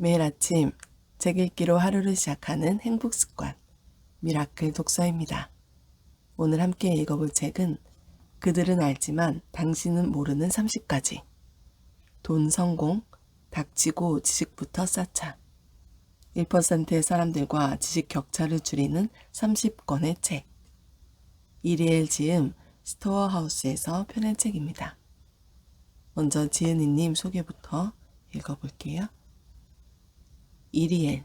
매일 아침 책 읽기로 하루를 시작하는 행복 습관, 미라클 독서입니다. 오늘 함께 읽어볼 책은 그들은 알지만 당신은 모르는 30가지. 돈 성공, 닥치고 지식부터 쌓자. 1%의 사람들과 지식 격차를 줄이는 30권의 책. 이리엘 지음 스토어하우스에서 펴낸 책입니다. 먼저 지은이님 소개부터 읽어볼게요. 이리엘.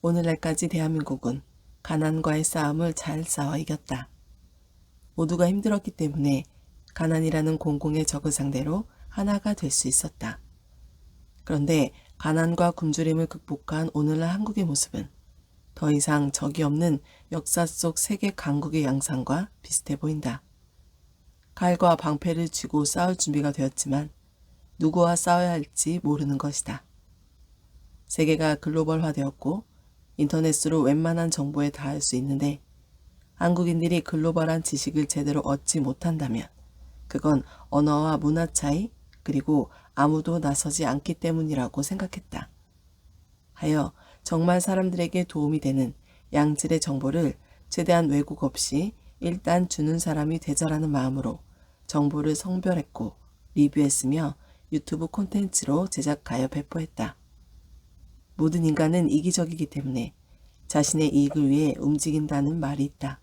오늘날까지 대한민국은 가난과의 싸움을 잘 싸워 이겼다. 모두가 힘들었기 때문에 가난이라는 공공의 적을 상대로 하나가 될 수 있었다. 그런데 가난과 굶주림을 극복한 오늘날 한국의 모습은 더 이상 적이 없는 역사 속 세계 강국의 양상과 비슷해 보인다. 칼과 방패를 쥐고 싸울 준비가 되었지만 누구와 싸워야 할지 모르는 것이다. 세계가 글로벌화되었고 인터넷으로 웬만한 정보에 닿을 수 있는데 한국인들이 글로벌한 지식을 제대로 얻지 못한다면 그건 언어와 문화 차이 그리고 아무도 나서지 않기 때문이라고 생각했다. 하여 정말 사람들에게 도움이 되는 양질의 정보를 최대한 왜곡 없이 일단 주는 사람이 되자라는 마음으로 정보를 성별했고 리뷰했으며 유튜브 콘텐츠로 제작하여 배포했다. 모든 인간은 이기적이기 때문에 자신의 이익을 위해 움직인다는 말이 있다.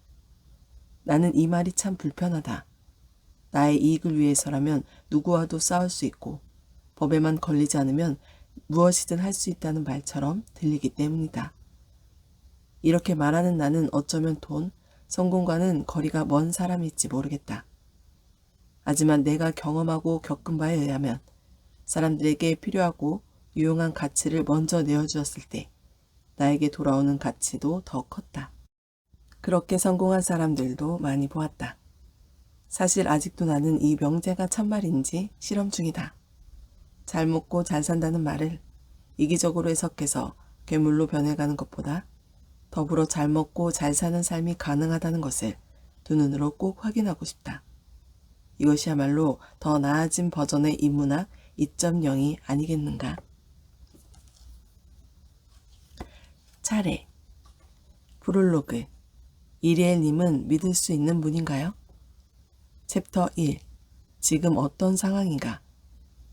나는 이 말이 참 불편하다. 나의 이익을 위해서라면 누구와도 싸울 수 있고 법에만 걸리지 않으면 무엇이든 할 수 있다는 말처럼 들리기 때문이다. 이렇게 말하는 나는 어쩌면 돈, 성공과는 거리가 먼 사람일지 모르겠다. 하지만 내가 경험하고 겪은 바에 의하면 사람들에게 필요하고 유용한 가치를 먼저 내어주었을 때 나에게 돌아오는 가치도 더 컸다. 그렇게 성공한 사람들도 많이 보았다. 사실 아직도 나는 이 명제가 참말인지 실험 중이다. 잘 먹고 잘 산다는 말을 이기적으로 해석해서 괴물로 변해가는 것보다 더불어 잘 먹고 잘 사는 삶이 가능하다는 것을 두 눈으로 꼭 확인하고 싶다. 이것이야말로 더 나아진 버전의 인문학 2.0이 아니겠는가? 차례. 프롤로그. 이리엘님은 믿을 수 있는 분인가요? 챕터 1. 지금 어떤 상황인가?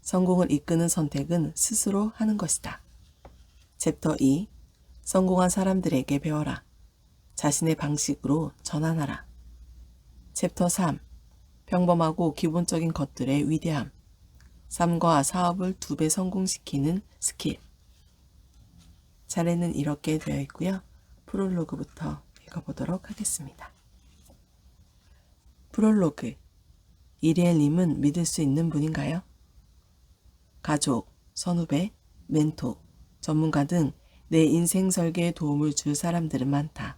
성공을 이끄는 선택은 스스로 하는 것이다. 챕터 2. 성공한 사람들에게 배워라. 자신의 방식으로 전환하라. 챕터 3. 평범하고 기본적인 것들의 위대함. 삶과 사업을 2배 성공시키는 스킬. 차례는 이렇게 되어 있고요. 프롤로그부터 읽어보도록 하겠습니다. 프롤로그. 이리엘님은 믿을 수 있는 분인가요? 가족, 선후배, 멘토, 전문가 등 내 인생 설계에 도움을 줄 사람들은 많다.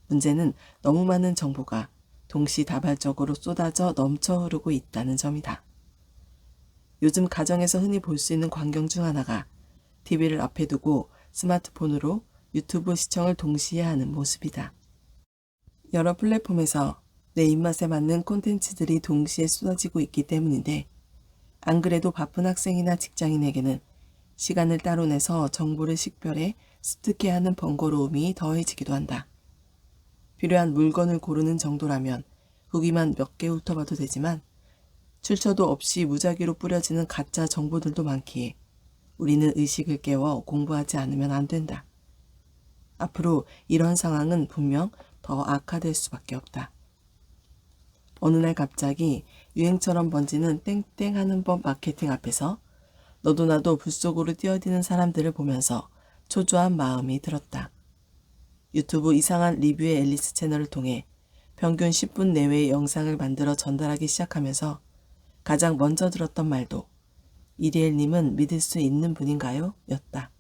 문제는 너무 많은 정보가 동시다발적으로 쏟아져 넘쳐 흐르고 있다는 점이다. 요즘 가정에서 흔히 볼 수 있는 광경 중 하나가 TV를 앞에 두고 스마트폰으로 유튜브 시청을 동시에 하는 모습이다. 여러 플랫폼에서 내 입맛에 맞는 콘텐츠들이 동시에 쏟아지고 있기 때문인데 안 그래도 바쁜 학생이나 직장인에게는 시간을 따로 내서 정보를 식별해 습득해야 하는 번거로움이 더해지기도 한다. 필요한 물건을 고르는 정도라면 후기만 몇 개 훑어봐도 되지만 출처도 없이 무작위로 뿌려지는 가짜 정보들도 많기에 우리는 의식을 깨워 공부하지 않으면 안 된다. 앞으로 이런 상황은 분명 더 악화될 수밖에 없다. 어느 날 갑자기 유행처럼 번지는 땡땡 하는 법 마케팅 앞에서 너도 나도 불 속으로 뛰어드는 사람들을 보면서 초조한 마음이 들었다. 유튜브 이상한 리뷰의 앨리스 채널을 통해 평균 10분 내외의 영상을 만들어 전달하기 시작하면서 가장 먼저 들었던 말도 이리엘님은 믿을 수 있는 분인가요? 였다.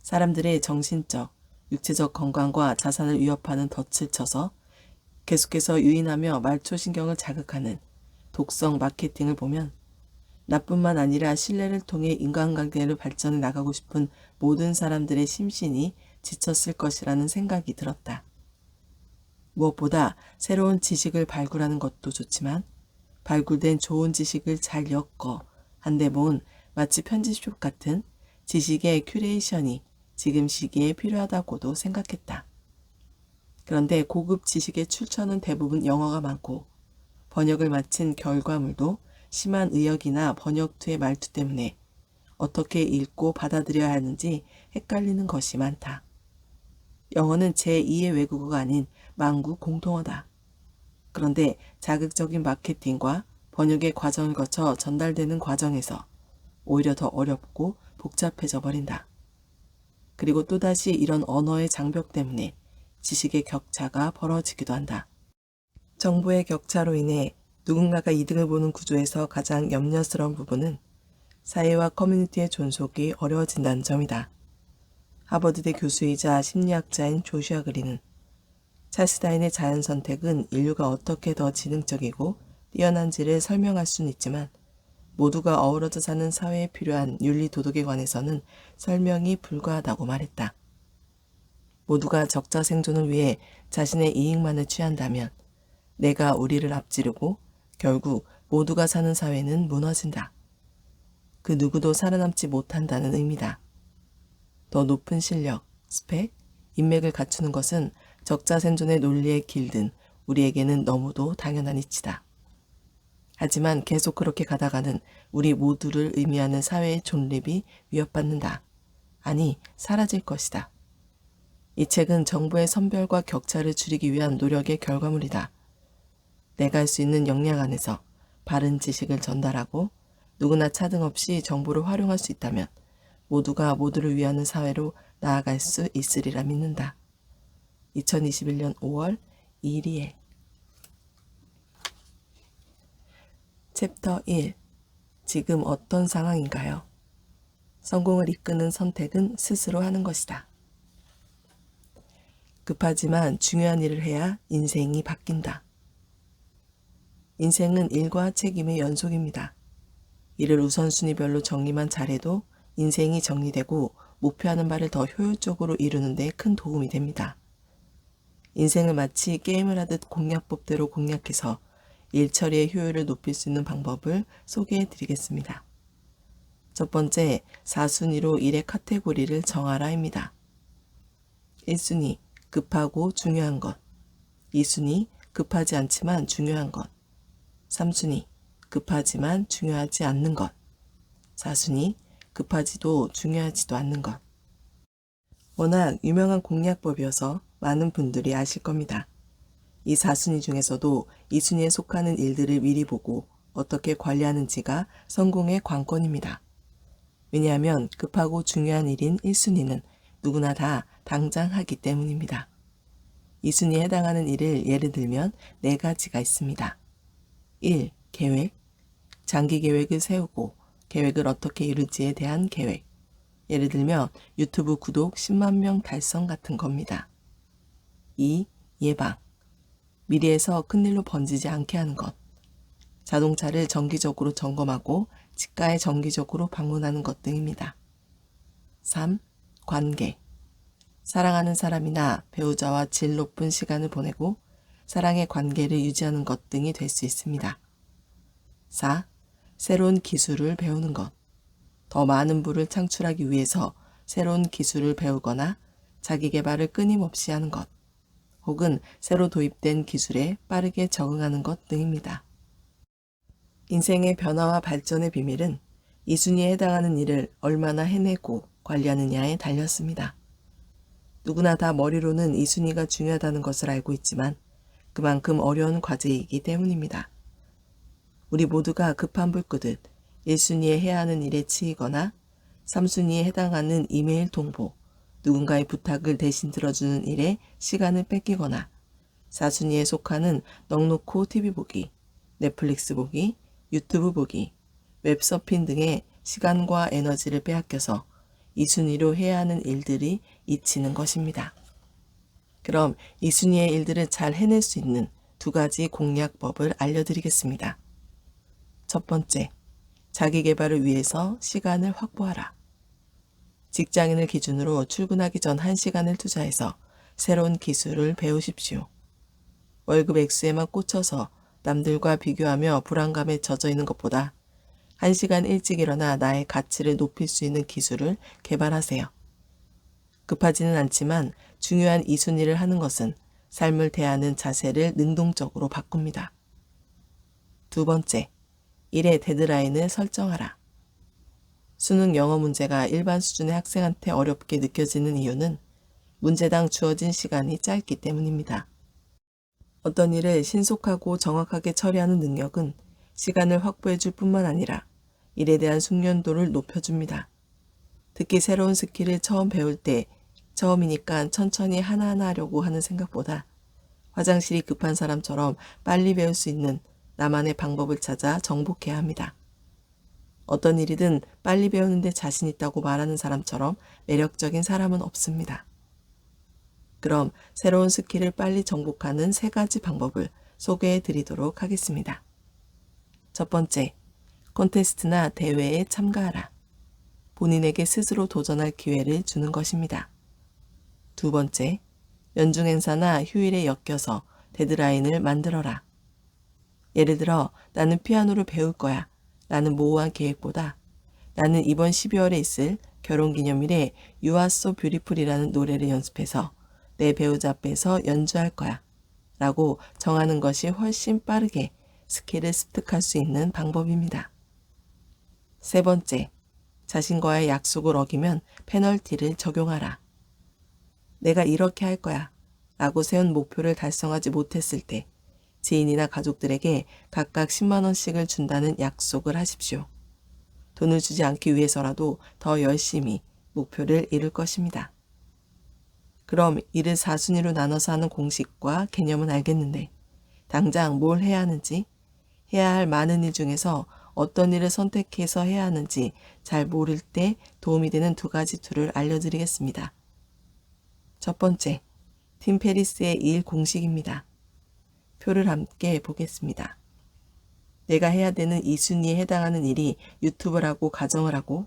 사람들의 정신적, 육체적 건강과 자산을 위협하는 덫을 쳐서 계속해서 유인하며 말초신경을 자극하는 독성 마케팅을 보면 나뿐만 아니라 신뢰를 통해 인간관계를 발전해 나가고 싶은 모든 사람들의 심신이 지쳤을 것이라는 생각이 들었다. 무엇보다 새로운 지식을 발굴하는 것도 좋지만 발굴된 좋은 지식을 잘 엮어 한데 모은 마치 편집숍 같은 지식의 큐레이션이 지금 시기에 필요하다고도 생각했다. 그런데 고급 지식의 출처는 대부분 영어가 많고 번역을 마친 결과물도 심한 의역이나 번역투의 말투 때문에 어떻게 읽고 받아들여야 하는지 헷갈리는 것이 많다. 영어는 제2의 외국어가 아닌 만국 공통어다. 그런데 자극적인 마케팅과 번역의 과정을 거쳐 전달되는 과정에서 오히려 더 어렵고 복잡해져 버린다. 그리고 또다시 이런 언어의 장벽 때문에 지식의 격차가 벌어지기도 한다. 정보의 격차로 인해 누군가가 이득을 보는 구조에서 가장 염려스러운 부분은 사회와 커뮤니티의 존속이 어려워진다는 점이다. 하버드대 교수이자 심리학자인 조슈아 그린은 찰스 다윈의 자연 선택은 인류가 어떻게 더 지능적이고 뛰어난지를 설명할 수는 있지만 모두가 어우러져 사는 사회에 필요한 윤리 도덕에 관해서는 설명이 불가하다고 말했다. 모두가 적자 생존을 위해 자신의 이익만을 취한다면 내가 우리를 앞지르고 결국 모두가 사는 사회는 무너진다. 그 누구도 살아남지 못한다는 의미다. 더 높은 실력, 스펙, 인맥을 갖추는 것은 적자 생존의 논리에 길든 우리에게는 너무도 당연한 이치다. 하지만 계속 그렇게 가다가는 우리 모두를 의미하는 사회의 존립이 위협받는다. 아니, 사라질 것이다. 이 책은 정보의 선별과 격차를 줄이기 위한 노력의 결과물이다. 내가 할 수 있는 역량 안에서 바른 지식을 전달하고 누구나 차등 없이 정보를 활용할 수 있다면 모두가 모두를 위하는 사회로 나아갈 수 있으리라 믿는다. 2021년 5월 이리에 챕터 1. 지금 어떤 상황인가요? 성공을 이끄는 선택은 스스로 하는 것이다. 급하지만 중요한 일을 해야 인생이 바뀐다. 인생은 일과 책임의 연속입니다. 이를 우선순위별로 정리만 잘해도 인생이 정리되고 목표하는 바를 더 효율적으로 이루는 데 큰 도움이 됩니다. 인생을 마치 게임을 하듯 공략법대로 공략해서 일 처리의 효율을 높일 수 있는 방법을 소개해 드리겠습니다. 첫 번째, 4순위로 일의 카테고리를 정하라입니다. 1순위, 급하고 중요한 것. 2순위, 급하지 않지만 중요한 것. 3순위, 급하지만 중요하지 않는 것. 4순위, 급하지도 중요하지도 않는 것. 워낙 유명한 공략법이어서 많은 분들이 아실 겁니다. 이 4순위 중에서도 2순위에 속하는 일들을 미리 보고 어떻게 관리하는지가 성공의 관건입니다. 왜냐하면 급하고 중요한 일인 1순위는 누구나 다 당장 하기 때문입니다. 2순위에 해당하는 일을 예를 들면 4가지가 있습니다. 1. 계획. 장기 계획을 세우고 계획을 어떻게 이룰지에 대한 계획. 예를 들면 유튜브 구독 10만 명 달성 같은 겁니다. 2. 예방. 미래에서 큰일로 번지지 않게 하는 것. 자동차를 정기적으로 점검하고 치과에 정기적으로 방문하는 것 등입니다. 3. 관계. 사랑하는 사람이나 배우자와 질 높은 시간을 보내고 사랑의 관계를 유지하는 것 등이 될 수 있습니다. 4. 새로운 기술을 배우는 것. 더 많은 부를 창출하기 위해서 새로운 기술을 배우거나 자기 개발을 끊임없이 하는 것, 혹은 새로 도입된 기술에 빠르게 적응하는 것 등입니다. 인생의 변화와 발전의 비밀은 2순위에 해당하는 일을 얼마나 해내고 관리하느냐에 달렸습니다. 누구나 다 머리로는 2순위가 중요하다는 것을 알고 있지만 그만큼 어려운 과제이기 때문입니다. 우리 모두가 급한 불 끄듯 1순위에 해야 하는 일에 치이거나 3순위에 해당하는 이메일 통보, 누군가의 부탁을 대신 들어주는 일에 시간을 뺏기거나 4순위에 속하는 넉놓고 TV 보기, 넷플릭스 보기, 유튜브 보기, 웹서핑 등의 시간과 에너지를 빼앗겨서 2순위로 해야 하는 일들이 잊히는 것입니다. 그럼 2순위의 일들을 잘 해낼 수 있는 2가지 공략법을 알려드리겠습니다. 첫 번째, 자기 개발을 위해서 시간을 확보하라. 직장인을 기준으로 출근하기 전 1시간을 투자해서 새로운 기술을 배우십시오. 월급 액수에만 꽂혀서 남들과 비교하며 불안감에 젖어 있는 것보다 1시간 일찍 일어나 나의 가치를 높일 수 있는 기술을 개발하세요. 급하지는 않지만 중요한 이 순위를 하는 것은 삶을 대하는 자세를 능동적으로 바꿉니다. 두 번째, 일의 데드라인을 설정하라. 수능 영어 문제가 일반 수준의 학생한테 어렵게 느껴지는 이유는 문제당 주어진 시간이 짧기 때문입니다. 어떤 일을 신속하고 정확하게 처리하는 능력은 시간을 확보해 줄 뿐만 아니라 일에 대한 숙련도를 높여줍니다. 특히 새로운 스킬을 처음 배울 때 처음이니까 천천히 하나하나 하려고 하는 생각보다 화장실이 급한 사람처럼 빨리 배울 수 있는 나만의 방법을 찾아 정복해야 합니다. 어떤 일이든 빨리 배우는데 자신 있다고 말하는 사람처럼 매력적인 사람은 없습니다. 그럼 새로운 스킬을 빨리 정복하는 3가지 방법을 소개해 드리도록 하겠습니다. 첫 번째, 콘테스트나 대회에 참가하라. 본인에게 스스로 도전할 기회를 주는 것입니다. 두 번째, 연중 행사나 휴일에 엮여서 데드라인을 만들어라. 예를 들어 나는 피아노를 배울 거야 라는 모호한 계획보다 나는 이번 12월에 있을 결혼기념일에 You Are So Beautiful이라는 노래를 연습해서 내 배우자 앞에서 연주할 거야 라고 정하는 것이 훨씬 빠르게 스킬을 습득할 수 있는 방법입니다. 세 번째, 자신과의 약속을 어기면 페널티를 적용하라. 내가 이렇게 할 거야 라고 세운 목표를 달성하지 못했을 때 지인이나 가족들에게 각각 10만 원씩을 준다는 약속을 하십시오. 돈을 주지 않기 위해서라도 더 열심히 목표를 이룰 것입니다. 그럼 일을 4순위로 나눠서 하는 공식과 개념은 알겠는데 당장 뭘 해야 하는지, 해야 할 많은 일 중에서 어떤 일을 선택해서 해야 하는지 잘 모를 때 도움이 되는 2가지 툴을 알려드리겠습니다. 첫 번째, 팀 페리스의 일 공식입니다. 표를 함께 보겠습니다. 내가 해야 되는 이 순위에 해당하는 일이 유튜브라고 가정을 하고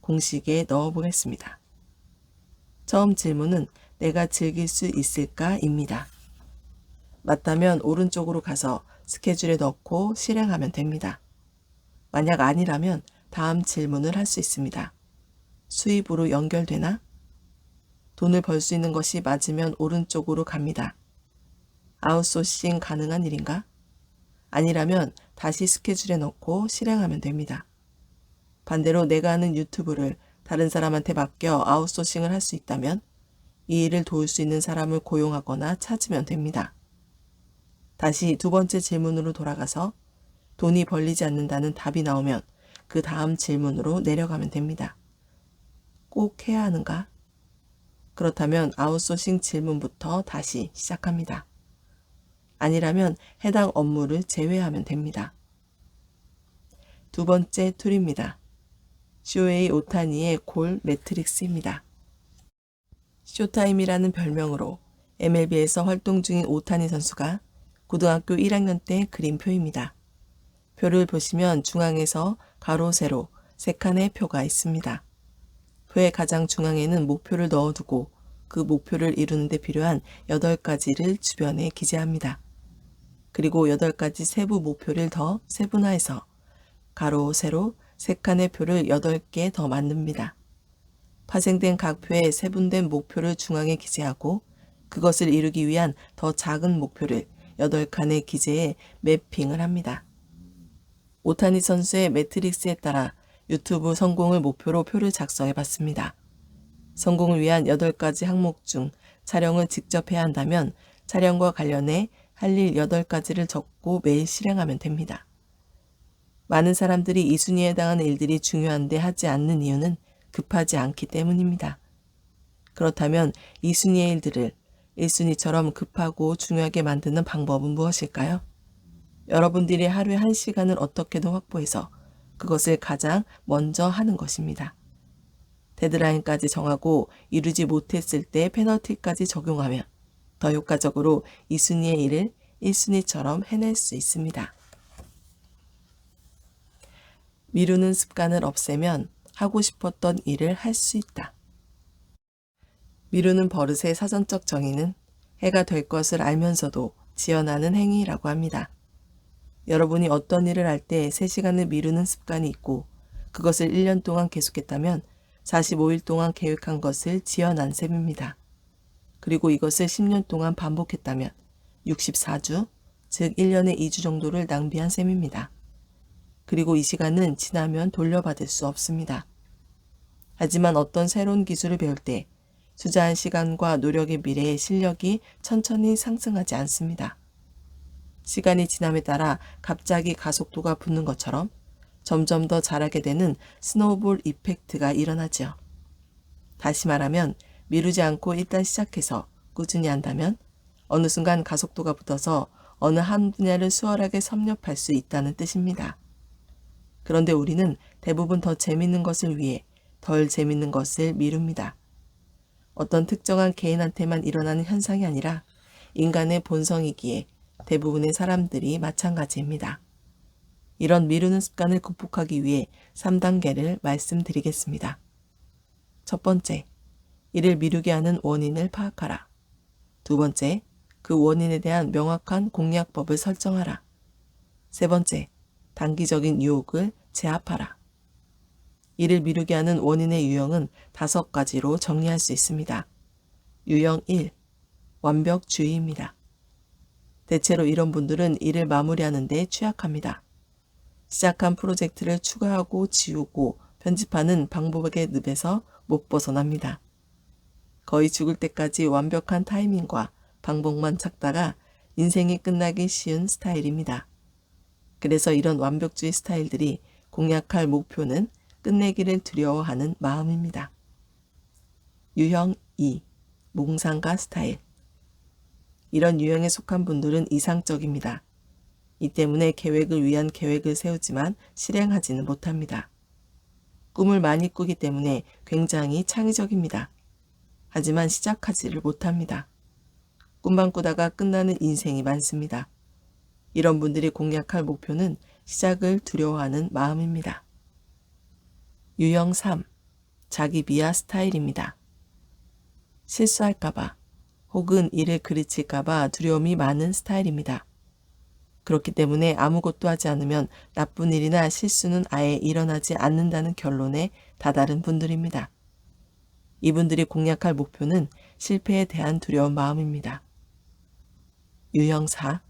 공식에 넣어 보겠습니다. 처음 질문은 내가 즐길 수 있을까입니다. 맞다면 오른쪽으로 가서 스케줄에 넣고 실행하면 됩니다. 만약 아니라면 다음 질문을 할 수 있습니다. 수입으로 연결되나? 돈을 벌 수 있는 것이 맞으면 오른쪽으로 갑니다. 아웃소싱 가능한 일인가? 아니라면 다시 스케줄에 넣고 실행하면 됩니다. 반대로 내가 하는 유튜브를 다른 사람한테 맡겨 아웃소싱을 할 수 있다면 이 일을 도울 수 있는 사람을 고용하거나 찾으면 됩니다. 다시 2번째 질문으로 돌아가서 돈이 벌리지 않는다는 답이 나오면 그 다음 질문으로 내려가면 됩니다. 꼭 해야 하는가? 그렇다면 아웃소싱 질문부터 다시 시작합니다. 아니라면 해당 업무를 제외하면 됩니다. 2번째 툴입니다. 쇼헤이 오타니의 골 매트릭스입니다. 쇼타임이라는 별명으로 MLB에서 활동 중인 오타니 선수가 고등학교 1학년 때 그린 표입니다. 표를 보시면 중앙에서 가로, 세로 3칸의 표가 있습니다. 표의 가장 중앙에는 목표를 넣어두고 그 목표를 이루는 데 필요한 8가지를 주변에 기재합니다. 그리고 8가지 세부 목표를 더 세분화해서 가로, 세로 3칸의 표를 8개 더 만듭니다. 파생된 각 표에 세분된 목표를 중앙에 기재하고 그것을 이루기 위한 더 작은 목표를 8칸의 기재에 매핑을 합니다. 오타니 선수의 매트릭스에 따라 유튜브 성공을 목표로 표를 작성해 봤습니다. 성공을 위한 8가지 항목 중 촬영을 직접 해야 한다면 촬영과 관련해 할 일 8가지를 적고 매일 실행하면 됩니다. 많은 사람들이 이 순위에 해당하는 일들이 중요한데 하지 않는 이유는 급하지 않기 때문입니다. 그렇다면 이 순위의 일들을 1순위처럼 급하고 중요하게 만드는 방법은 무엇일까요? 여러분들이 하루에 1시간을 어떻게든 확보해서 그것을 가장 먼저 하는 것입니다. 데드라인까지 정하고 이루지 못했을 때 페널티까지 적용하면 더 효과적으로 2순위의 일을 1순위처럼 해낼 수 있습니다. 미루는 습관을 없애면 하고 싶었던 일을 할 수 있다. 미루는 버릇의 사전적 정의는 해가 될 것을 알면서도 지연하는 행위라고 합니다. 여러분이 어떤 일을 할 때 3시간을 미루는 습관이 있고 그것을 1년 동안 계속했다면 45일 동안 계획한 것을 지어난 셈입니다. 그리고 이것을 10년 동안 반복했다면 64주, 즉 1년에 2주 정도를 낭비한 셈입니다. 그리고 이 시간은 지나면 돌려받을 수 없습니다. 하지만 어떤 새로운 기술을 배울 때 투자한 시간과 노력에 비례해 실력이 천천히 상승하지 않습니다. 시간이 지남에 따라 갑자기 가속도가 붙는 것처럼 점점 더 잘하게 되는 스노우볼 이펙트가 일어나죠. 다시 말하면 미루지 않고 일단 시작해서 꾸준히 한다면 어느 순간 가속도가 붙어서 어느 한 분야를 수월하게 섭렵할 수 있다는 뜻입니다. 그런데 우리는 대부분 더 재밌는 것을 위해 덜 재밌는 것을 미룹니다. 어떤 특정한 개인한테만 일어나는 현상이 아니라 인간의 본성이기에 대부분의 사람들이 마찬가지입니다. 이런 미루는 습관을 극복하기 위해 3단계를 말씀드리겠습니다. 첫 번째, 이를 미루게 하는 원인을 파악하라. 두 번째, 그 원인에 대한 명확한 공략법을 설정하라. 세 번째, 단기적인 유혹을 제압하라. 이를 미루게 하는 원인의 유형은 5가지로 정리할 수 있습니다. 유형 1. 완벽주의입니다. 대체로 이런 분들은 일을 마무리하는 데 취약합니다. 시작한 프로젝트를 추가하고 지우고 편집하는 방법의 늪에서 못 벗어납니다. 거의 죽을 때까지 완벽한 타이밍과 방법만 찾다가 인생이 끝나기 쉬운 스타일입니다. 그래서 이런 완벽주의 스타일들이 공략할 목표는 끝내기를 두려워하는 마음입니다. 유형 2. 몽상가 스타일. 이런 유형에 속한 분들은 이상적입니다. 이 때문에 계획을 위한 계획을 세우지만 실행하지는 못합니다. 꿈을 많이 꾸기 때문에 굉장히 창의적입니다. 하지만 시작하지를 못합니다. 꿈만 꾸다가 끝나는 인생이 많습니다. 이런 분들이 공략할 목표는 시작을 두려워하는 마음입니다. 유형 3. 자기 비하 스타일입니다. 실수할까봐 혹은 일을 그르칠까봐 두려움이 많은 스타일입니다. 그렇기 때문에 아무것도 하지 않으면 나쁜 일이나 실수는 아예 일어나지 않는다는 결론에 다다른 분들입니다. 이분들이 공략할 목표는 실패에 대한 두려운 마음입니다. 유형 4.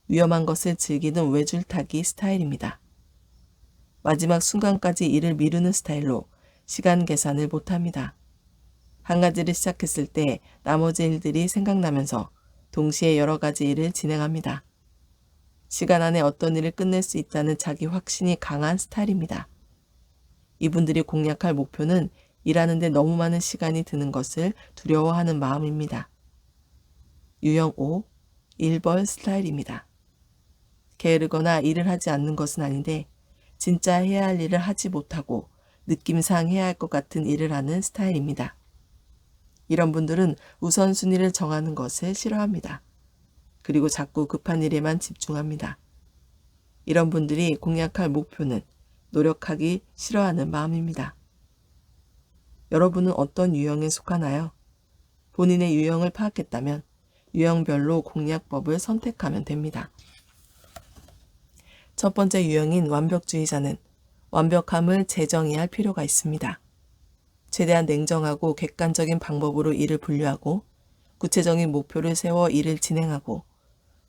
위험한 것을 즐기는 외줄타기 스타일입니다. 마지막 순간까지 일을 미루는 스타일로 시간 계산을 못합니다. 한 가지를 시작했을 때 나머지 일들이 생각나면서 동시에 여러 가지 일을 진행합니다. 시간 안에 어떤 일을 끝낼 수 있다는 자기 확신이 강한 스타일입니다. 이분들이 공략할 목표는 일하는데 너무 많은 시간이 드는 것을 두려워하는 마음입니다. 유형 5. 일벌 스타일입니다. 게으르거나 일을 하지 않는 것은 아닌데 진짜 해야 할 일을 하지 못하고 느낌상 해야 할 것 같은 일을 하는 스타일입니다. 이런 분들은 우선순위를 정하는 것을 싫어합니다. 그리고 자꾸 급한 일에만 집중합니다. 이런 분들이 공략할 목표는 노력하기 싫어하는 마음입니다. 여러분은 어떤 유형에 속하나요? 본인의 유형을 파악했다면 유형별로 공략법을 선택하면 됩니다. 첫 번째 유형인 완벽주의자는 완벽함을 재정의할 필요가 있습니다. 최대한 냉정하고 객관적인 방법으로 일을 분류하고 구체적인 목표를 세워 일을 진행하고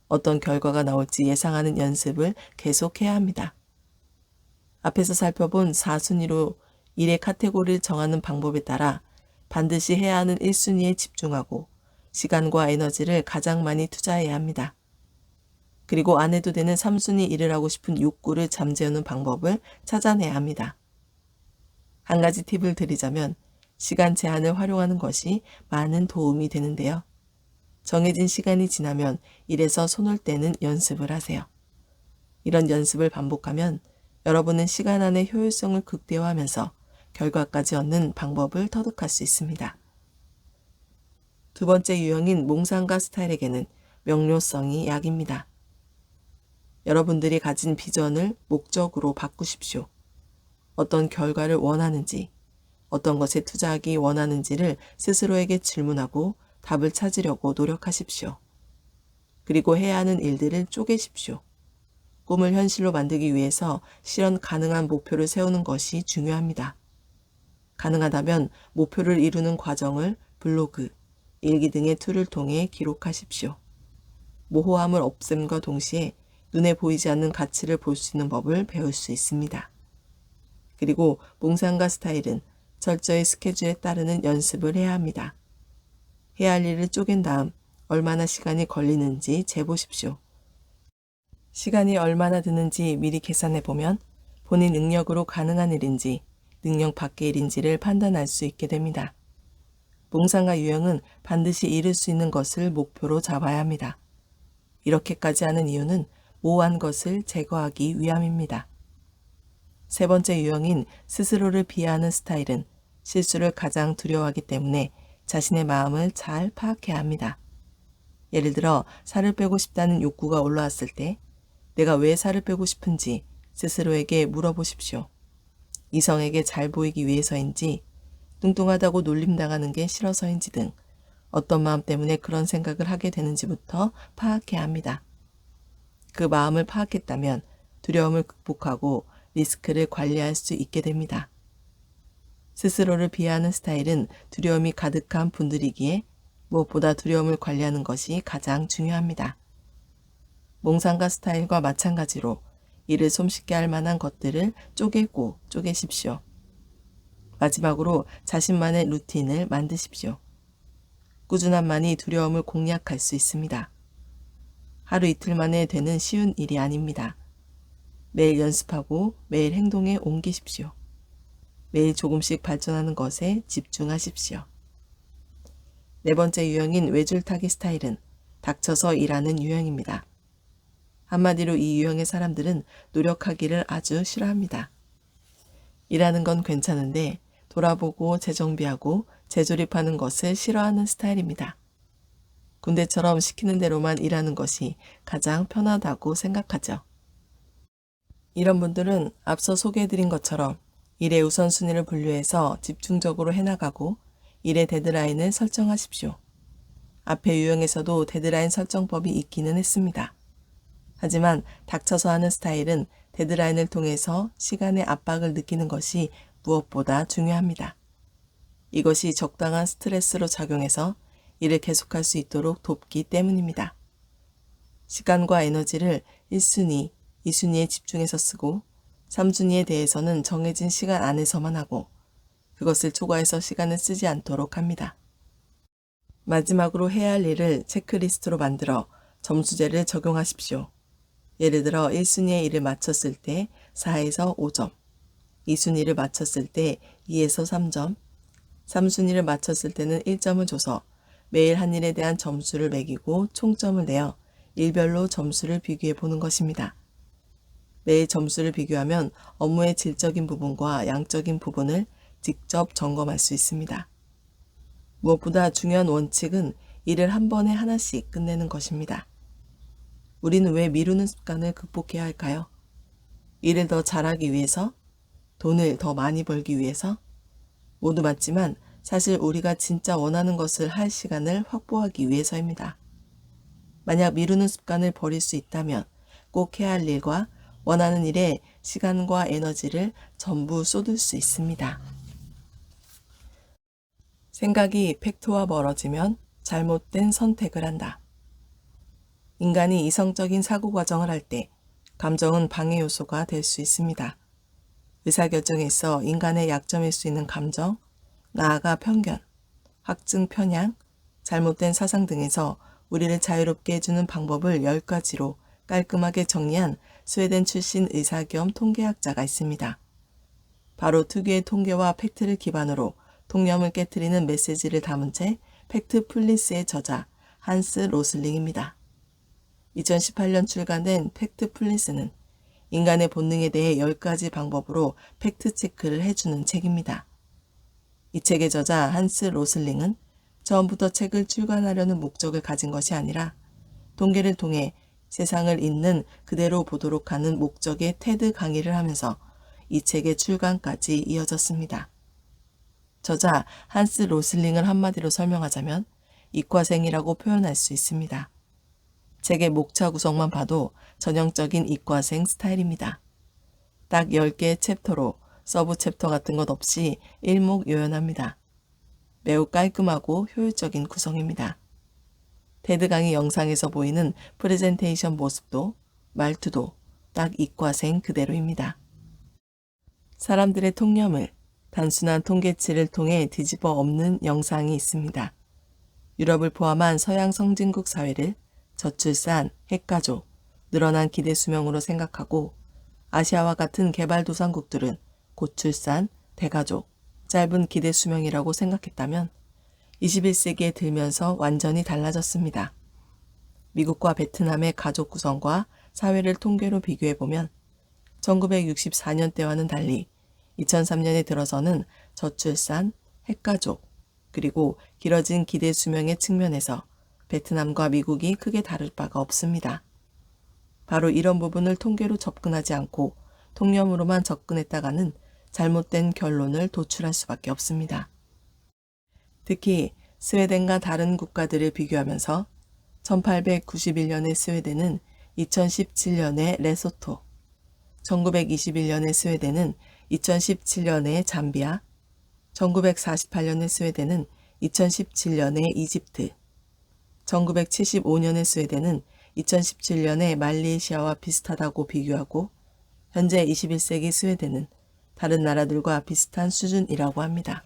어떤 결과가 나올지 예상하는 연습을 계속해야 합니다. 앞에서 살펴본 4순위로 일의 카테고리를 정하는 방법에 따라 반드시 해야 하는 1순위에 집중하고 시간과 에너지를 가장 많이 투자해야 합니다. 그리고 안 해도 되는 3순위 일을 하고 싶은 욕구를 잠재우는 방법을 찾아내야 합니다. 한 가지 팁을 드리자면 시간 제한을 활용하는 것이 많은 도움이 되는데요. 정해진 시간이 지나면 일에서 손을 떼는 연습을 하세요. 이런 연습을 반복하면 여러분은 시간 안의 효율성을 극대화하면서 결과까지 얻는 방법을 터득할 수 있습니다. 두 번째 유형인 몽상가 스타일에게는 명료성이 약입니다. 여러분들이 가진 비전을 목적으로 바꾸십시오. 어떤 결과를 원하는지, 어떤 것에 투자하기 원하는지를 스스로에게 질문하고 답을 찾으려고 노력하십시오. 그리고 해야 하는 일들을 쪼개십시오. 꿈을 현실로 만들기 위해서 실현 가능한 목표를 세우는 것이 중요합니다. 가능하다면 목표를 이루는 과정을 블로그, 일기 등의 툴을 통해 기록하십시오. 모호함을 없앰과 동시에 눈에 보이지 않는 가치를 볼 수 있는 법을 배울 수 있습니다. 그리고 몽상가 스타일은 철저히 스케줄에 따르는 연습을 해야 합니다. 해야 할 일을 쪼갠 다음 얼마나 시간이 걸리는지 재보십시오. 시간이 얼마나 드는지 미리 계산해 보면 본인 능력으로 가능한 일인지 능력 밖의 일인지를 판단할 수 있게 됩니다. 몽상가 유형은 반드시 이룰 수 있는 것을 목표로 잡아야 합니다. 이렇게까지 하는 이유는 모호한 것을 제거하기 위함입니다. 세 번째 유형인 스스로를 비하하는 스타일은 실수를 가장 두려워하기 때문에 자신의 마음을 잘 파악해야 합니다. 예를 들어 살을 빼고 싶다는 욕구가 올라왔을 때 내가 왜 살을 빼고 싶은지 스스로에게 물어보십시오. 이성에게 잘 보이기 위해서인지, 뚱뚱하다고 놀림당하는 게 싫어서인지 등 어떤 마음 때문에 그런 생각을 하게 되는지부터 파악해야 합니다. 그 마음을 파악했다면 두려움을 극복하고 리스크를 관리할 수 있게 됩니다. 스스로를 비하하는 스타일은 두려움이 가득한 분들이기에 무엇보다 두려움을 관리하는 것이 가장 중요합니다. 몽상가 스타일과 마찬가지로 일을 손쉽게 할 만한 것들을 쪼개고 쪼개십시오. 마지막으로 자신만의 루틴을 만드십시오. 꾸준함만이 두려움을 공략할 수 있습니다. 하루 이틀 만에 되는 쉬운 일이 아닙니다. 매일 연습하고 매일 행동에 옮기십시오. 매일 조금씩 발전하는 것에 집중하십시오. 네 번째 유형인 외줄타기 스타일은 닥쳐서 일하는 유형입니다. 한마디로 이 유형의 사람들은 노력하기를 아주 싫어합니다. 일하는 건 괜찮은데 돌아보고 재정비하고 재조립하는 것을 싫어하는 스타일입니다. 군대처럼 시키는 대로만 일하는 것이 가장 편하다고 생각하죠. 이런 분들은 앞서 소개해드린 것처럼 일의 우선순위를 분류해서 집중적으로 해나가고 일의 데드라인을 설정하십시오. 앞의 유형에서도 데드라인 설정법이 있기는 했습니다. 하지만 닥쳐서 하는 스타일은 데드라인을 통해서 시간의 압박을 느끼는 것이 무엇보다 중요합니다. 이것이 적당한 스트레스로 작용해서 일을 계속할 수 있도록 돕기 때문입니다. 시간과 에너지를 1순위, 2순위에 집중해서 쓰고 3순위에 대해서는 정해진 시간 안에서만 하고 그것을 초과해서 시간을 쓰지 않도록 합니다. 마지막으로 해야 할 일을 체크리스트로 만들어 점수제를 적용하십시오. 예를 들어 1순위의 일을 마쳤을 때 4에서 5점, 2순위를 마쳤을 때 2에서 3점, 3순위를 마쳤을 때는 1점을 줘서 매일 한 일에 대한 점수를 매기고 총점을 내어 일별로 점수를 비교해 보는 것입니다. 매일 점수를 비교하면 업무의 질적인 부분과 양적인 부분을 직접 점검할 수 있습니다. 무엇보다 중요한 원칙은 일을 한 번에 하나씩 끝내는 것입니다. 우리는 왜 미루는 습관을 극복해야 할까요? 일을 더 잘하기 위해서? 돈을 더 많이 벌기 위해서? 모두 맞지만 사실 우리가 진짜 원하는 것을 할 시간을 확보하기 위해서입니다. 만약 미루는 습관을 버릴 수 있다면 꼭 해야 할 일과 원하는 일에 시간과 에너지를 전부 쏟을 수 있습니다. 생각이 팩트와 멀어지면 잘못된 선택을 한다. 인간이 이성적인 사고 과정을 할 때 감정은 방해 요소가 될 수 있습니다. 의사결정에 있어 인간의 약점일 수 있는 감정, 나아가 편견, 확증 편향, 잘못된 사상 등에서 우리를 자유롭게 해주는 방법을 10가지로 깔끔하게 정리한 스웨덴 출신 의사 겸 통계학자가 있습니다. 바로 특유의 통계와 팩트를 기반으로 통념을 깨트리는 메시지를 담은 책 팩트 플리스의 저자 한스 로슬링입니다. 2018년 출간된 팩트 플리스는 인간의 본능에 대해 10가지 방법으로 팩트 체크를 해주는 책입니다. 이 책의 저자 한스 로슬링은 처음부터 책을 출간하려는 목적을 가진 것이 아니라 통계를 통해 세상을 있는 그대로 보도록 하는 목적의 테드 강의를 하면서 이 책의 출간까지 이어졌습니다. 저자 한스 로슬링을 한마디로 설명하자면 이과생이라고 표현할 수 있습니다. 책의 목차 구성만 봐도 전형적인 이과생 스타일입니다. 딱 10개의 챕터로 서브 챕터 같은 것 없이 일목요연합니다. 매우 깔끔하고 효율적인 구성입니다. 테드 강의 영상에서 보이는 프레젠테이션 모습도 말투도 딱 이과생 그대로입니다. 사람들의 통념을 단순한 통계치를 통해 뒤집어 엎는 영상이 있습니다. 유럽을 포함한 서양 선진국 사회를 저출산, 핵가족, 늘어난 기대 수명으로 생각하고 아시아와 같은 개발도상국들은 고출산, 대가족, 짧은 기대 수명이라고 생각했다면 21세기에 들면서 완전히 달라졌습니다. 미국과 베트남의 가족 구성과 사회를 통계로 비교해보면 1964년대와는 달리 2003년에 들어서는 저출산, 핵가족, 그리고 길어진 기대 수명의 측면에서 베트남과 미국이 크게 다를 바가 없습니다. 바로 이런 부분을 통계로 접근하지 않고 통념으로만 접근했다가는 잘못된 결론을 도출할 수밖에 없습니다. 특히 스웨덴과 다른 국가들을 비교하면서 1891년의 스웨덴은 2017년의 레소토, 1921년의 스웨덴은 2017년의 잠비아, 1948년의 스웨덴은 2017년의 이집트, 1975년의 스웨덴은 2017년의 말레이시아와 비슷하다고 비교하고 현재 21세기 스웨덴은 다른 나라들과 비슷한 수준이라고 합니다.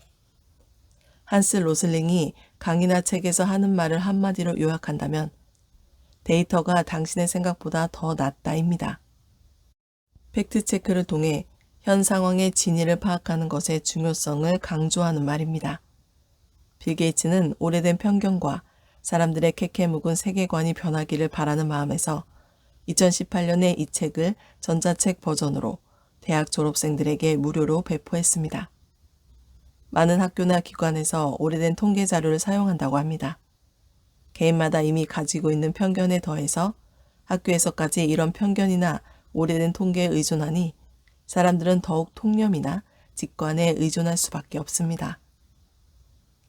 한스 로슬링이 강의나 책에서 하는 말을 한마디로 요약한다면 데이터가 당신의 생각보다 더 낫다입니다. 팩트체크를 통해 현 상황의 진위를 파악하는 것의 중요성을 강조하는 말입니다. 빌 게이츠는 오래된 편견과 사람들의 캐캐 묵은 세계관이 변하기를 바라는 마음에서 2018년에 이 책을 전자책 버전으로 대학 졸업생들에게 무료로 배포했습니다. 많은 학교나 기관에서 오래된 통계 자료를 사용한다고 합니다. 개인마다 이미 가지고 있는 편견에 더해서 학교에서까지 이런 편견이나 오래된 통계에 의존하니 사람들은 더욱 통념이나 직관에 의존할 수밖에 없습니다.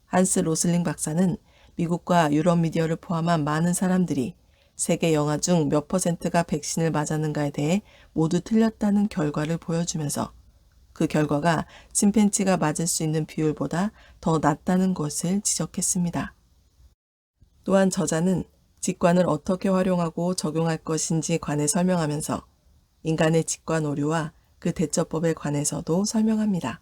한스 로슬링 박사는 미국과 유럽 미디어를 포함한 많은 사람들이 세계 영아 중 몇 %가 백신을 맞았는가에 대해 모두 틀렸다는 결과를 보여주면서 그 결과가 침팬지가 맞을 수 있는 비율보다 더 낮다는 것을 지적했습니다. 또한 저자는 직관을 어떻게 활용하고 적용할 것인지 관해 설명하면서 인간의 직관 오류와 그 대처법에 관해서도 설명합니다.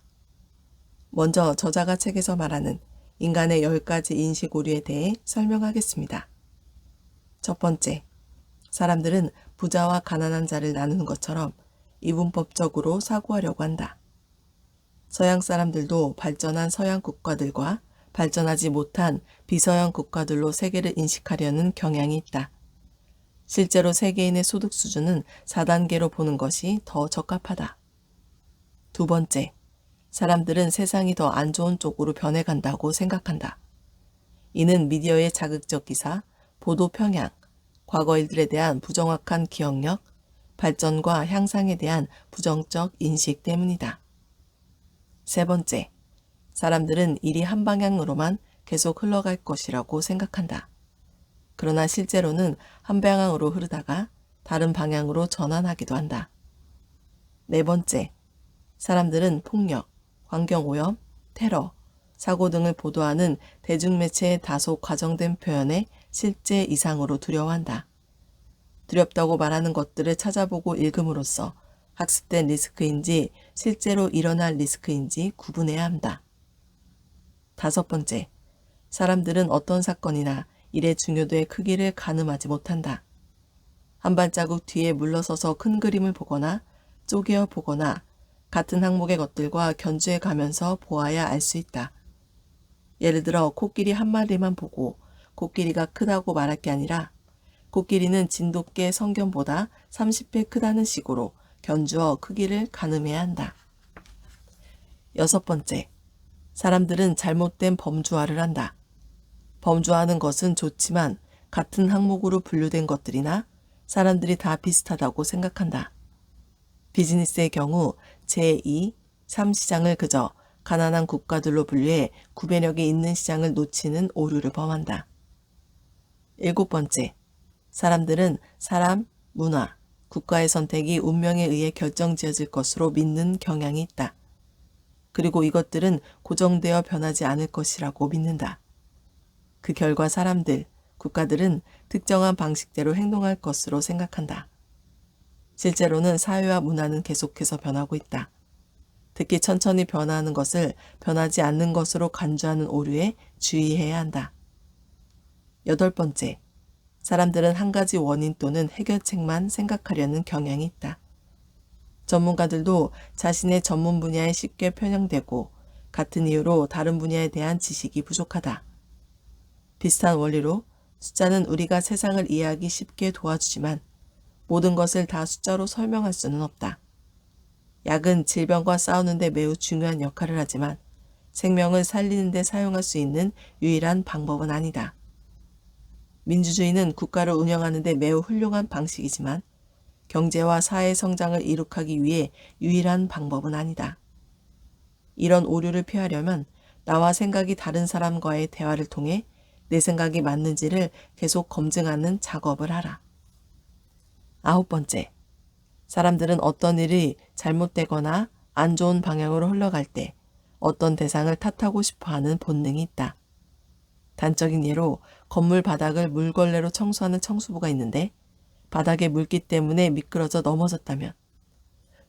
먼저 저자가 책에서 말하는 인간의 10가지 인식 오류에 대해 설명하겠습니다. 첫 번째, 사람들은 부자와 가난한 자를 나누는 것처럼 이분법적으로 사고하려고 한다. 서양 사람들도 발전한 서양 국가들과 발전하지 못한 비서양 국가들로 세계를 인식하려는 경향이 있다. 실제로 세계인의 소득 수준은 4단계로 보는 것이 더 적합하다. 두 번째, 사람들은 세상이 더 안 좋은 쪽으로 변해간다고 생각한다. 이는 미디어의 자극적 기사, 보도 평양, 과거 일들에 대한 부정확한 기억력, 발전과 향상에 대한 부정적 인식 때문이다. 세 번째, 사람들은 일이 한 방향으로만 계속 흘러갈 것이라고 생각한다. 그러나 실제로는 한 방향으로 흐르다가 다른 방향으로 전환하기도 한다. 네 번째, 사람들은 폭력, 환경오염, 테러, 사고 등을 보도하는 대중매체의 다소 과정된 표현에 실제 이상으로 두려워한다. 두렵다고 말하는 것들을 찾아보고 읽음으로써 학습된 리스크인지 실제로 일어날 리스크인지 구분해야 한다. 다섯 번째, 사람들은 어떤 사건이나 일의 중요도의 크기를 가늠하지 못한다. 한 발자국 뒤에 물러서서 큰 그림을 보거나 쪼개어 보거나 같은 항목의 것들과 견주해 가면서 보아야 알 수 있다. 예를 들어 코끼리 한 마리만 보고 코끼리가 크다고 말할 게 아니라 코끼리는 진돗개 성견보다 30배 크다는 식으로 견주어 크기를 가늠해야 한다. 여섯 번째, 사람들은 잘못된 범주화를 한다. 범주화하는 것은 좋지만 같은 항목으로 분류된 것들이나 사람들이 다 비슷하다고 생각한다. 비즈니스의 경우 제2, 3시장을 그저 가난한 국가들로 분류해 구매력이 있는 시장을 놓치는 오류를 범한다. 일곱 번째, 사람들은 사람, 문화, 국가의 선택이 운명에 의해 결정지어질 것으로 믿는 경향이 있다. 그리고 이것들은 고정되어 변하지 않을 것이라고 믿는다. 그 결과 사람들, 국가들은 특정한 방식대로 행동할 것으로 생각한다. 실제로는 사회와 문화는 계속해서 변하고 있다. 특히 천천히 변화하는 것을 변하지 않는 것으로 간주하는 오류에 주의해야 한다. 8번째, 사람들은 한 가지 원인 또는 해결책만 생각하려는 경향이 있다. 전문가들도 자신의 전문 분야에 쉽게 편향되고 같은 이유로 다른 분야에 대한 지식이 부족하다. 비슷한 원리로 숫자는 우리가 세상을 이해하기 쉽게 도와주지만 모든 것을 다 숫자로 설명할 수는 없다. 약은 질병과 싸우는 데 매우 중요한 역할을 하지만 생명을 살리는 데 사용할 수 있는 유일한 방법은 아니다. 민주주의는 국가를 운영하는 데 매우 훌륭한 방식이지만 경제와 사회 성장을 이룩하기 위해 유일한 방법은 아니다. 이런 오류를 피하려면 나와 생각이 다른 사람과의 대화를 통해 내 생각이 맞는지를 계속 검증하는 작업을 하라. 9번째, 사람들은 어떤 일이 잘못되거나 안 좋은 방향으로 흘러갈 때 어떤 대상을 탓하고 싶어하는 본능이 있다. 단적인 예로 건물 바닥을 물걸레로 청소하는 청소부가 있는데 바닥에 물기 때문에 미끄러져 넘어졌다면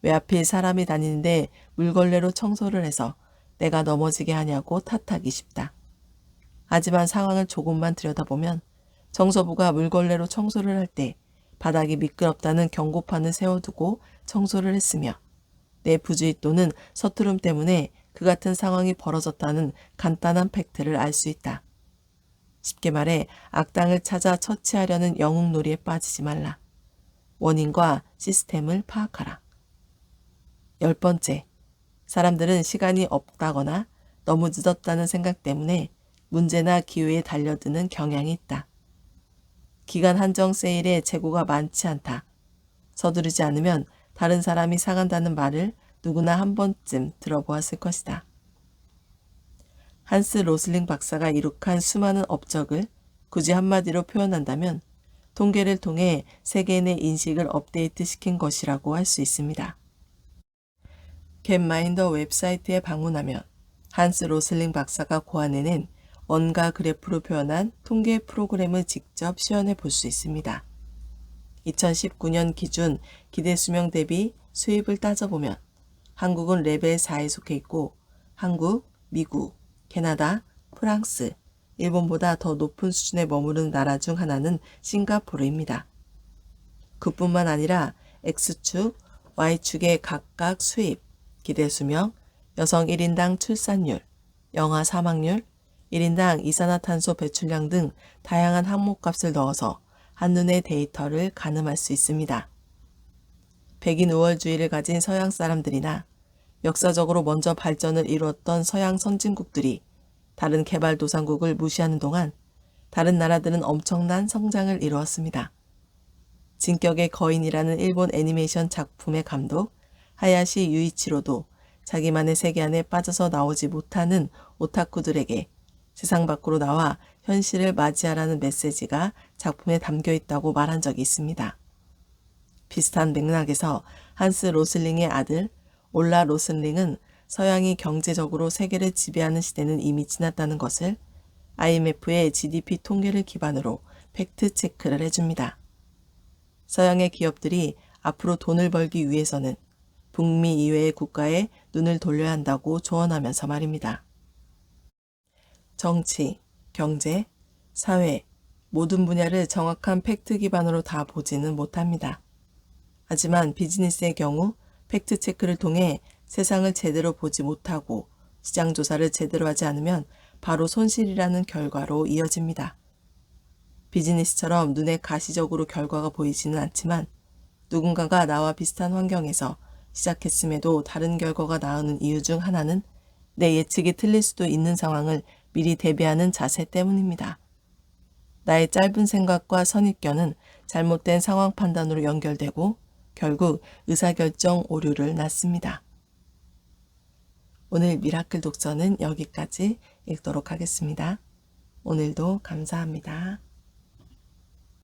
왜 하필 사람이 다니는데 물걸레로 청소를 해서 내가 넘어지게 하냐고 탓하기 쉽다. 하지만 상황을 조금만 들여다보면 청소부가 물걸레로 청소를 할 때 바닥이 미끄럽다는 경고판을 세워두고 청소를 했으며 내 부주의 또는 서투름 때문에 그 같은 상황이 벌어졌다는 간단한 팩트를 알 수 있다. 쉽게 말해 악당을 찾아 처치하려는 영웅놀이에 빠지지 말라. 원인과 시스템을 파악하라. 10번째, 사람들은 시간이 없다거나 너무 늦었다는 생각 때문에 문제나 기회에 달려드는 경향이 있다. 기간 한정 세일에 재고가 많지 않다. 서두르지 않으면 다른 사람이 사간다는 말을 누구나 한 번쯤 들어보았을 것이다. 한스 로슬링 박사가 이룩한 수많은 업적을 굳이 한마디로 표현한다면 통계를 통해 세계인의 인식을 업데이트시킨 것이라고 할 수 있습니다. 겟마인더 웹사이트에 방문하면 한스 로슬링 박사가 고안해낸 원가 그래프로 표현한 통계 프로그램을 직접 시연해 볼 수 있습니다. 2019년 기준 기대 수명 대비 수입을 따져보면 한국은 레벨 4에 속해 있고 한국, 미국, 캐나다, 프랑스, 일본보다 더 높은 수준에 머무르는 나라 중 하나는 싱가포르입니다. 그뿐만 아니라 X축, Y축의 각각 수입, 기대 수명, 여성 1인당 출산율, 영아 사망률, 1인당 이산화탄소 배출량 등 다양한 항목값을 넣어서 한눈에 데이터를 가늠할 수 있습니다. 백인 우월주의를 가진 서양 사람들이나 역사적으로 먼저 발전을 이루었던 서양 선진국들이 다른 개발도상국을 무시하는 동안 다른 나라들은 엄청난 성장을 이루었습니다. 진격의 거인이라는 일본 애니메이션 작품의 감독 하야시 유이치로도 자기만의 세계 안에 빠져서 나오지 못하는 오타쿠들에게 세상 밖으로 나와 현실을 맞이하라는 메시지가 작품에 담겨 있다고 말한 적이 있습니다. 비슷한 맥락에서 한스 로슬링의 아들 올라 로슬링은 서양이 경제적으로 세계를 지배하는 시대는 이미 지났다는 것을 IMF의 GDP 통계를 기반으로 팩트 체크를 해줍니다. 서양의 기업들이 앞으로 돈을 벌기 위해서는 북미 이외의 국가에 눈을 돌려야 한다고 조언하면서 말입니다. 정치, 경제, 사회, 모든 분야를 정확한 팩트 기반으로 다 보지는 못합니다. 하지만 비즈니스의 경우 팩트 체크를 통해 세상을 제대로 보지 못하고 시장 조사를 제대로 하지 않으면 바로 손실이라는 결과로 이어집니다. 비즈니스처럼 눈에 가시적으로 결과가 보이지는 않지만 누군가가 나와 비슷한 환경에서 시작했음에도 다른 결과가 나오는 이유 중 하나는 내 예측이 틀릴 수도 있는 상황을 미리 대비하는 자세 때문입니다. 나의 짧은 생각과 선입견은 잘못된 상황 판단으로 연결되고 결국 의사결정 오류를 낳습니다. 오늘 미라클 독서는 여기까지 읽도록 하겠습니다. 오늘도 감사합니다.